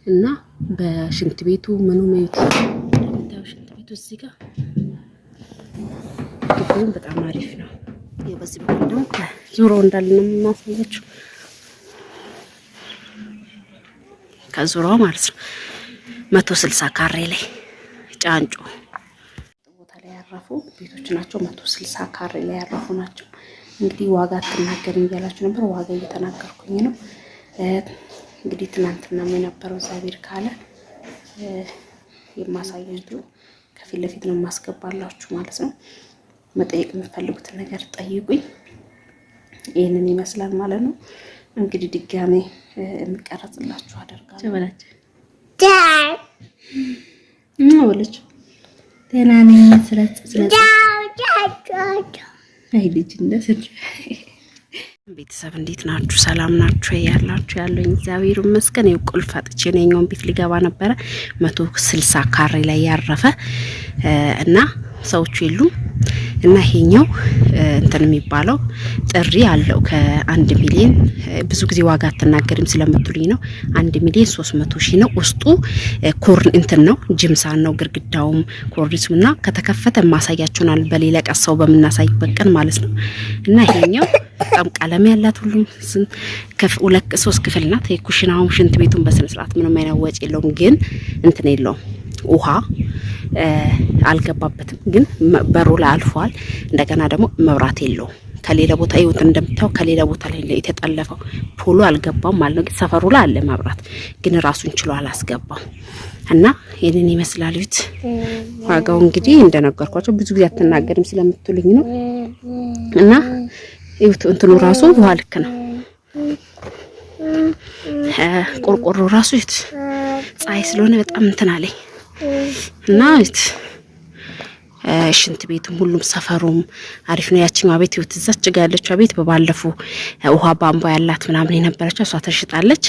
እና በሽንት ቤቱ ምኑ ነው እንደምታው ሽንት ቤቱ እዚህ ጋር ግቢውን በጣም አሪፍ ነው። በዚህ በኩል ደግሞ ዙሮ እንዳለ ነው የማሳያችሁ ከዙራው ማለት ነው 160 ካሬ ላይ ጫንጮ ቦታ ላይ ያረፉ ቤቶች ናቸው። 160 ካሬ ላይ ያረፉ ናቸው። እንግዲህ ዋጋ አትናገርም እያላችሁ ነበር። ዋጋ እየተናገርኩኝ ነው። እንግዲህ ትናንትና የነበረው እግዚአብሔር ካለ የማሳያችሁ ከፊት ለፊት ነው የማስገባላችሁ ማለት ነው። መጠየቅ የምትፈልጉትን ነገር ጠይቁኝ። ይሄንን ይመስላል ማለት ነው። እንግዲህ ድጋሜ እንቀርጽላችሁ አደርጋለሁ። ተበላች ወለች ተናኔ ስለጽ አይ ልጅ እንደሰጥ ቤተሰብ እንዴት ናችሁ? ሰላም ናችሁ? ያለኝ እግዚአብሔር ይመስገን። የቁልፍ አጥቼ ነኛውን ቤት ሊገባ ነበረ 160 ካሬ ላይ ያረፈ እና ሰዎቹ የሉም እና ይሄኛው እንትን የሚባለው ጥሪ አለው ከ1 ሚሊዮን ብዙ ጊዜ ዋጋ አትናገርም ስለምትሉኝ ነው። 1,300,000 ነው። ውስጡ ኮርን እንትን ነው ጅምሳን ነው ግርግዳውም ኮርኒሱና ከተከፈተ ማሳያችሁናል በሌላ ቀሰው በመናሳይበት ቀን ማለት ነው። እና ይሄኛው በጣም ቀለም ያላት ሁሉም ሁለት 3 ክፍል ናት። የኩሽናው ሽንት ቤቱን በስነ ስርዓት ምንም አይነት ወጪ የለውም። ግን እንትን የለውም ውሃ አልገባበትም። ግን በሩ ላይ አልፏል። እንደገና ደግሞ መብራት የለውም። ከሌላ ቦታ ይወጥ እንደምታው ከሌላ ቦታ ላይ የተጠለፈው ፖሎ አልገባም ማለት ነው። ግን ሰፈሩ ላይ አለ መብራት ግን ራሱን ችሎ አላስገባም። እና ይሄንን ይመስላል ቤት ዋጋው እንግዲህ እንደነገርኳችሁ ብዙ ጊዜ አትናገርም ስለምትሉኝ ነው። እና ይወጥ እንትኑ ራሱ ውሃ ልክ ነው። ቆርቆሮ ራሱ ይት ፀሐይ ስለሆነ በጣም እንትን አለኝ እና ሽንት ቤቱም ሁሉም ሰፈሩም አሪፍ ነው። ያቺኛው ቤት ይወት እዛች ጋር ያለችው ቤት በባለፉ ውሃ ባምባ ያላት ምናምን የነበረችው እሷ ተሽጣለች።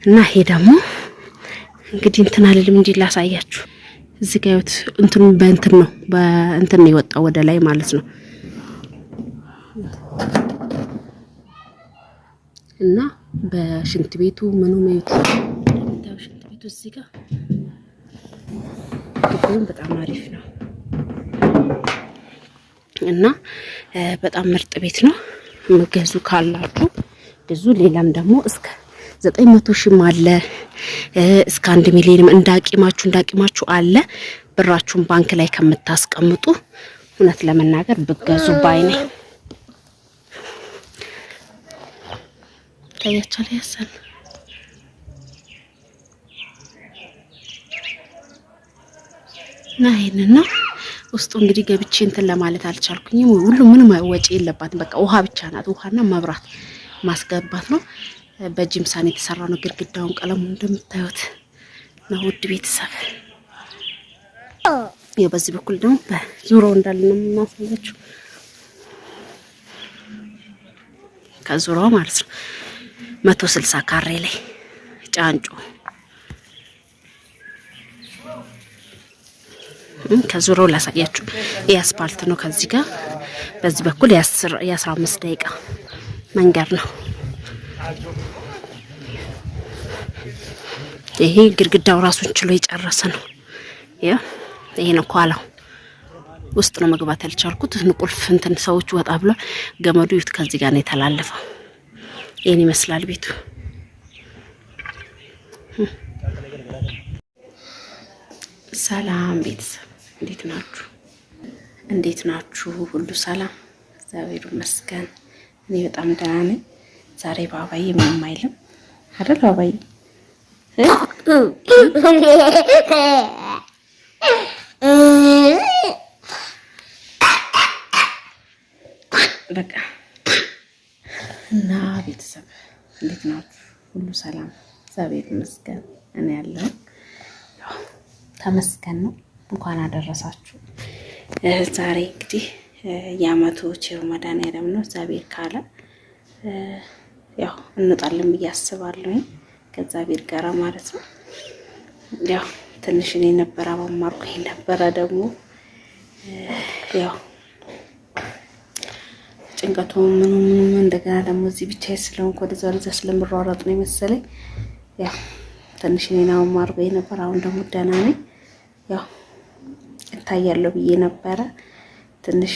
እና ይሄ ደግሞ እንግዲህ እንትን አልልም እንጂ ላሳያችሁ እዚህ ጋር ይወት እንትኑ በእንትን ነው በእንትን ነው የወጣው ወደ ላይ ማለት ነው። እና በሽንት ቤቱ ምኑ ነው እንደምታው ሽንት ቤቱ እዚህ ጋር ግቢውን በጣም አሪፍ ነው እና በጣም ምርጥ ቤት ነው። መገዙ ካላችሁ ግዙ። ሌላም ደግሞ እስከ 900,000 አለ እስከ 1 ሚሊዮን እንዳቂማችሁ አለ። ብራችሁን ባንክ ላይ ከምታስቀምጡ እውነት ለመናገር ብገዙ ባይ ነኝ። ታያቻለ ያሰል ናይነና ውስጡ እንግዲህ ገብቼ እንትን ለማለት አልቻልኩኝም። ሁሉም ምንም ወጪ የለባትም። በቃ ውሃ ብቻ ናት። ውሃና መብራት ማስገባት ነው። በጂምሳን የተሰራ ነው። ግድግዳውን ቀለሙ እንደምታዩት ነው። ውድ ቤተሰብ ይሄ በዚህ በኩል ደግሞ በዙሪያው እንዳለ ነው የምናሳያችሁ ከዙሪያው ማለት ነው 160 ካሬ ላይ ጫንጮ ከዙሪያው ላሳያችሁ። የአስፓልት ነው። ከዚህ ጋር በዚህ በኩል የ15 ደቂቃ መንገድ ነው። ይሄ ግድግዳው ራሱን ችሎ የጨረሰ ነው። ይሄ ነው ኳላው ውስጥ ነው መግባት ያልቻልኩት። ቁልፍ እንትን ሰዎች ወጣ ብሏል። ገመዱ ይት ከዚህ ጋር ነው የተላለፈው። ይሄን ይመስላል ቤቱ። ሰላም ቤተሰብ እንዴት ናችሁ? ሁሉ ሰላም እግዚአብሔር ይመስገን። እኔ በጣም ደህና ነኝ። ዛሬ ባባዬ ምንም አይልም አይደል? ባባዬ በቃ እና ቤተሰብ እንዴት ናችሁ? ሁሉ ሰላም እግዚአብሔር ይመስገን። እኔ ያለው ተመስገን ነው። እንኳን አደረሳችሁ። ዛሬ እንግዲህ የአመቱ ቸር መድኃኒዓለም ነው። እግዚአብሔር ካለ ያው እንጣለን ብዬ አስባለሁ ከእግዚአብሔር ጋር ማለት ነው። ያው ትንሽ እኔ ነበር አማርኩኝ ነበረ ደግሞ ያው ጭንቀቱ ምኑ እንደገና ደግሞ እዚህ ብቻዬን ስለሆንኩ ወደዛ ስለምሯሯጥ ነው የመሰለኝ። ያው ትንሽ እኔናው ማርበይ ነበር። አሁን ደግሞ ደህና ነኝ። ያው እታያለሁ ብዬ ነበረ። ትንሽ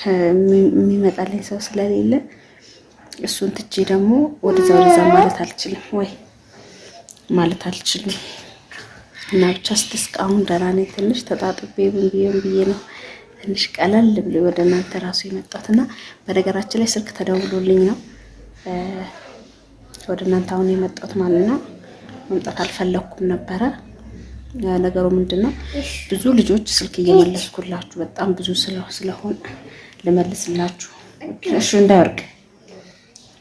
የሚመጣልኝ ሰው ስለሌለ እሱን ትቼ ደግሞ ወደዛ ማለት አልችልም እና ብቻ እስካሁን ደህና ነኝ። ትንሽ ተጣጥቤ ብዬ ነው ትንሽ ቀለል ብሎ ወደ እናንተ ራሱ የመጣሁትና በነገራችን ላይ ስልክ ተደውሎልኝ ነው ወደ እናንተ አሁን የመጣሁት ማለት ነው። መምጣት አልፈለኩም ነበረ። ነገሩ ምንድነው ብዙ ልጆች ስልክ እየመለስኩላችሁ በጣም ብዙ ስለሆነ ልመልስላችሁ። እሺ እንዳይወርቅ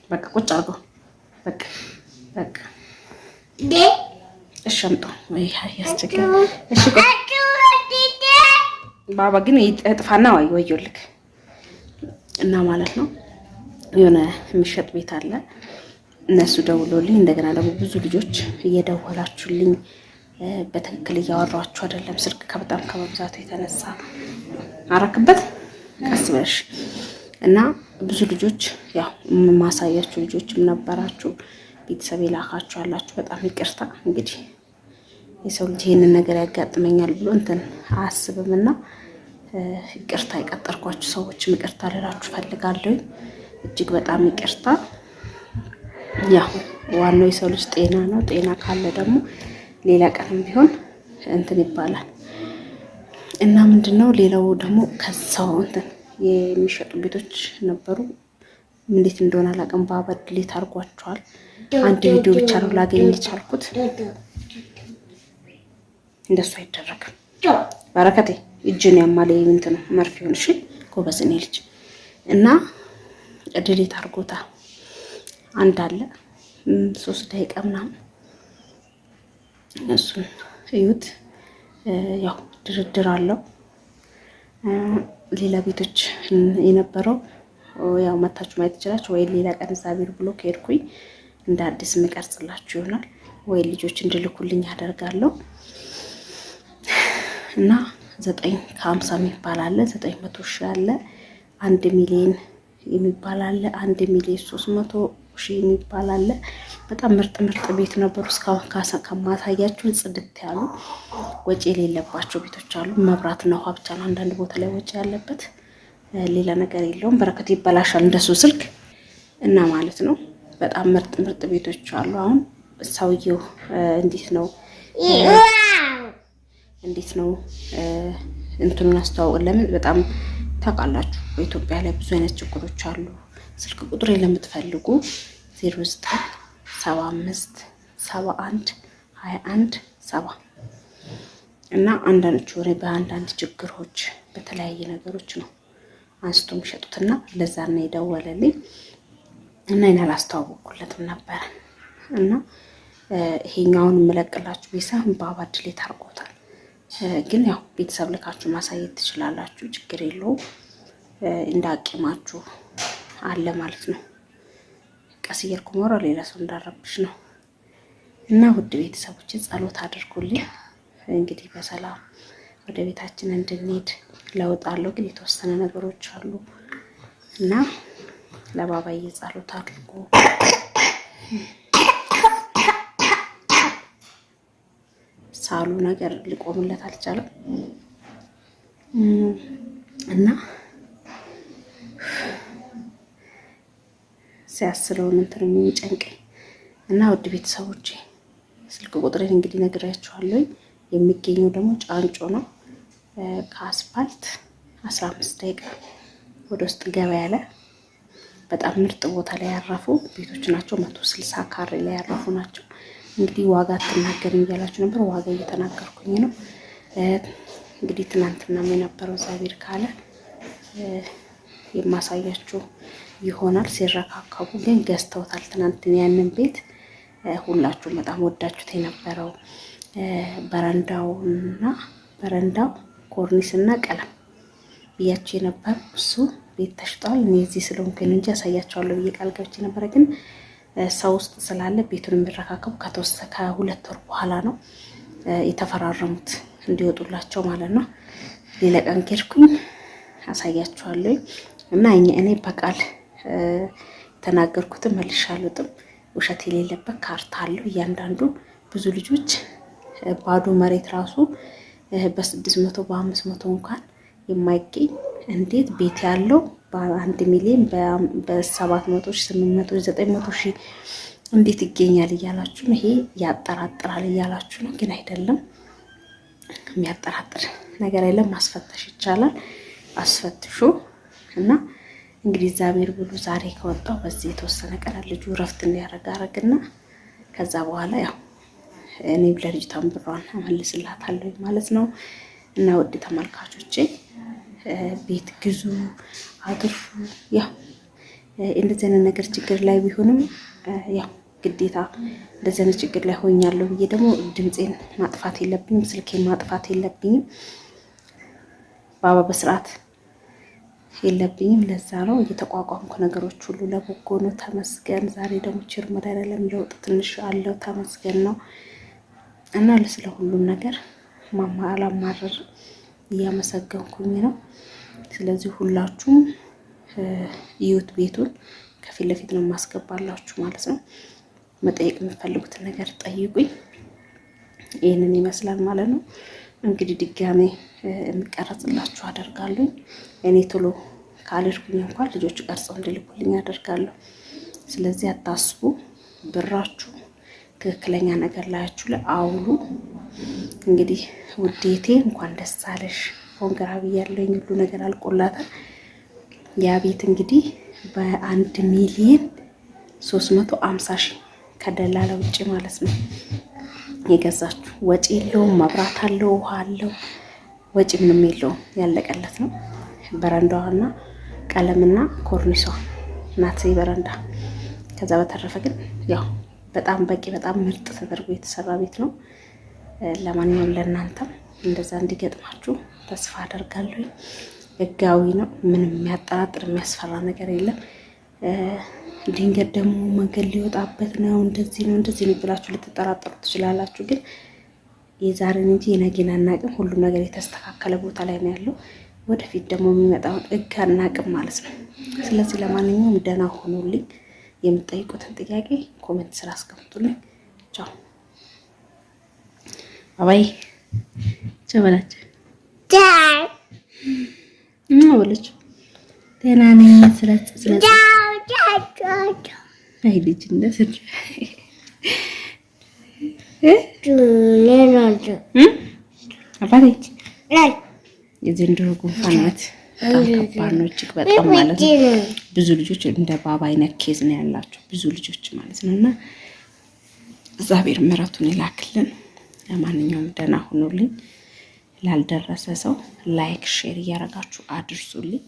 በቃ ቁጭ አድርገው በቃ እሺ አምጣው ወይ ያስቸግር። እሺ ባባ ግን እጥፋና ወዮልክ እና ማለት ነው። የሆነ የሚሸጥ ቤት አለ። እነሱ ደውሎልኝ እንደገና ደግሞ ብዙ ልጆች እየደወላችሁልኝ በትክክል እያወራችሁ አይደለም። ስልክ በጣም ከመብዛቱ የተነሳ አረክበት ቀስ ብለሽ እና ብዙ ልጆች ያው ማሳያችሁ ልጆችም ነበራችሁ። ቤተሰብ ይላካችሁ አላችሁ። በጣም ይቅርታ እንግዲህ የሰው ልጅ ይሄንን ነገር ያጋጥመኛል ብሎ እንትን አያስብምና ይቅርታ የቀጠርኳችሁ ሰዎች ይቅርታ ልላችሁ ፈልጋለሁ። እጅግ በጣም ይቅርታ። ያው ዋናው የሰው ልጅ ጤና ነው። ጤና ካለ ደግሞ ሌላ ቀንም ቢሆን እንትን ይባላል እና ምንድነው ሌላው ደግሞ ከዛው እንትን የሚሸጡ ቤቶች ነበሩ። እንዴት እንደሆነ አላውቅም። ባበድሌት አድርጓቸዋል። አንድ ቪዲዮ ብቻ ነው ላገኝ የቻልኩት። እንደሱ አይደረግም። በረከቴ እጅን ያማለ እንትን መርፌውን እሺ ጎበዝ ነኝ ልጅ እና ድሌት አድርጎታ አንድ አለ 3 ደቂቃ ምናምን እሱን እዩት። ያው ድርድር አለው። ሌላ ቤቶች የነበረው ያው መታችሁ ማየት ይችላችሁ። ወይ ሌላ ቀን ዛቢር ብሎ ከሄድኩኝ እንደ አዲስ የምቀርጽላችሁ ይሆናል። ወይ ልጆች እንድልኩልኝ ያደርጋለሁ እና 950 የሚባል አለ፣ 900 ሺህ አለ፣ 1 ሚሊዮን የሚባል አለ፣ 1 ሚሊዮን 300 ሺህ የሚባል አለ። በጣም ምርጥ ቤት ነበሩ። እስካሁን ከማሳያችሁ ጽድት ያሉ ወጪ የሌለባቸው ቤቶች አሉ። መብራትና ውሃ ብቻ ነው አንዳንድ ቦታ ላይ ወጪ ያለበት፣ ሌላ ነገር የለውም። በረከት ይበላሻል እንደሱ ስልክ እና ማለት ነው። በጣም ምርጥ ቤቶች አሉ። አሁን ሰውየው እንዴት ነው እንትኑን አስተዋውቀን። ለምን በጣም ታውቃላችሁ በኢትዮጵያ ላይ ብዙ አይነት ችግሮች አሉ። ስልክ ቁጥር ለምትፈልጉ 0975712170 እና አንዳንዶቹ ወሬ በአንዳንድ ችግሮች በተለያየ ነገሮች ነው አንስቶ የሚሸጡትና ለዛ ነው የደወለልኝ እና እኔ አላስተዋወቅኩለትም ነበር እና ይሄኛውን የምለቅላችሁ ቤተሰብ ባባድሌት አድርጎታል። ግን ያው ቤተሰብ ልካችሁ ማሳየት ትችላላችሁ፣ ችግር የለውም። እንዳቂማችሁ አለ ማለት ነው። ቀስ እያልኩ ሞራ ሌላ ሰው እንዳረብሽ ነው እና ውድ ቤተሰቦች ጸሎት አድርጉልኝ። እንግዲህ በሰላም ወደ ቤታችን እንድንሄድ ለውጣለሁ። ግን የተወሰነ ነገሮች አሉ እና ለባባዬ ጸሎት አድርጉ። ሳሉ ነገር ሊቆምለት አልቻለም እና ሲያስለውን እንትን የሚጨንቀኝ እና ውድ ቤተሰቦቼ ስልክ ቁጥሬን እንግዲህ ነግራችኋለሁ። የሚገኘው ደግሞ ጫንጮ ነው። ከአስፋልት 15 ደቂቃ ወደ ውስጥ ገባ ያለ በጣም ምርጥ ቦታ ላይ ያረፉ ቤቶች ናቸው። 160 ካሬ ላይ ያረፉ ናቸው። እንግዲህ ዋጋ አትናገርም እያላችሁ ነበር። ዋጋ እየተናገርኩኝ ነው። እንግዲህ ትናንትናም የነበረው ዛቢር ካለ የማሳያችሁ ይሆናል። ሲረካከቡ ግን ገዝተውታል። ትናንት ያንን ቤት ሁላችሁም በጣም ወዳችሁት የነበረው በረንዳው ኮርኒስና ቀለም ብያችሁ የነበር እሱ ቤት ተሽጧል። እኔ እዚህ ስለሆንኩኝ እንጂ ያሳያችኋለሁ ብዬ ቃል ገብቼ ነበረ። ግን ሰው ውስጥ ስላለ ቤቱን የሚረካከቡ ከ2 ወር በኋላ ነው የተፈራረሙት እንዲወጡላቸው ማለት ነው። ሌላ ቀን ሄድኩኝ አሳያችኋለሁ እና እኔ በቃል ተናገርኩት መልሻለሁም ውሸት የሌለበት ካርታ አለው እያንዳንዱ ብዙ ልጆች ባዶ መሬት ራሱ በ600 በ500 እንኳን የማይገኝ እንዴት ቤት ያለው በ1 ሚሊዮን በ700 800 900 ሺህ እንዴት ይገኛል እያላችሁ ነው። ይሄ ያጠራጥራል እያላችሁ ነው፣ ግን አይደለም። የሚያጠራጥር ነገር የለም። ማስፈተሽ ይቻላል። አስፈትሹ እና እንግዲህ እግዚአብሔር ብሎ ዛሬ ከወጣው በዚህ የተወሰነ ቀን ልጁ ረፍት እንዲያደርግ አረግና ከዛ በኋላ ያው እኔ ለልጅቷም ብሯን አመልስላታለሁ ማለት ነው። እና ውድ ተመልካቾቼ ቤት ግዙ አድርፉ። ያው እንደዚህ አይነት ነገር ችግር ላይ ቢሆንም ያው ግዴታ እንደዚህ አይነት ችግር ላይ ሆኛለሁ ብዬ ደግሞ ድምጼን ማጥፋት የለብኝም፣ ስልኬን ማጥፋት የለብኝም፣ ባባ በስርዓት የለብኝም። ለዛ ነው እየተቋቋምኩ ነገሮች ሁሉ ለበጎ ነው። ተመስገን። ዛሬ ደግሞ ችር መድኃኒዓለም ለውጥ ትንሽ አለው፣ ተመስገን ነው እና ለስለ ሁሉም ነገር አላማረር እያመሰገንኩኝ ነው። ስለዚህ ሁላችሁም እዩት፣ ቤቱን ከፊት ለፊት ነው ማስገባላችሁ ማለት ነው። መጠየቅ የምትፈልጉትን ነገር ጠይቁኝ። ይሄንን ይመስላል ማለት ነው። እንግዲህ ድጋሜ እንቀርጽላችሁ አደርጋለሁ። እኔ ቶሎ ካልልኩኝ እንኳን ልጆቹ ቀርጸው እንድልኩልኝ አደርጋለሁ። ስለዚህ አታስቡ፣ ብራችሁ ትክክለኛ ነገር ላያችሁ ለአውሉ። እንግዲህ ውዴቴ እንኳን ደስ አለሽ፣ ኮንግራ ብያለሁኝ። ሁሉ ነገር አልቆላታል። ያ ቤት እንግዲህ በ1 ሚሊዮን 350 ሺህ ከደላላ ውጪ ማለት ነው የገዛችሁ። ወጪ የለውም፣ መብራት አለው፣ ውሃ አለው፣ ወጪ ምንም የለውም፣ ያለቀለት ነው። በረንዳዋና ቀለምና ኮርኒሷ ናት በረንዳ። ከዛ በተረፈ ግን ያው በጣም በቂ በጣም ምርጥ ተደርጎ የተሰራ ቤት ነው። ለማንኛውም ለእናንተም እንደዛ እንዲገጥማችሁ ተስፋ አደርጋለሁ። ህጋዊ ነው፣ ምንም የሚያጠራጥር የሚያስፈራ ነገር የለም። ድንገት ደግሞ መንገድ ሊወጣበት ነው እንደዚህ ነው ብላችሁ ልትጠራጠሩ ትችላላችሁ። ግን የዛሬን እንጂ የነገን አናቅም። ሁሉ ነገር የተስተካከለ ቦታ ላይ ነው ያለው። ወደፊት ደግሞ የሚመጣውን ህግ አናቅም ማለት ነው። ስለዚህ ለማንኛውም ደህና ሆኖልኝ። የምትጠይቁትን ጥያቄ ኮሜንት ስራ አስቀምጡልኝ። ቻው ባባይ ቻበላችሁ ወለች ደህና ነኝ። ስለ አይ ልጅ እንደዚህ አባቴ የዘንድሮ ጉንፋን ናት። በጣም ከባድ ነው፣ እጅግ በጣም ማለት ነው። ብዙ ልጆች እንደ ባባ አይነት ኬዝ ነው ያላቸው ብዙ ልጆች ማለት ነውና እግዚአብሔር ምሕረቱን ይላክልን። ለማንኛውም ደህና ሆኖልኝ። ላልደረሰ ሰው ላይክ ሼር እያረጋችሁ አድርሱልኝ።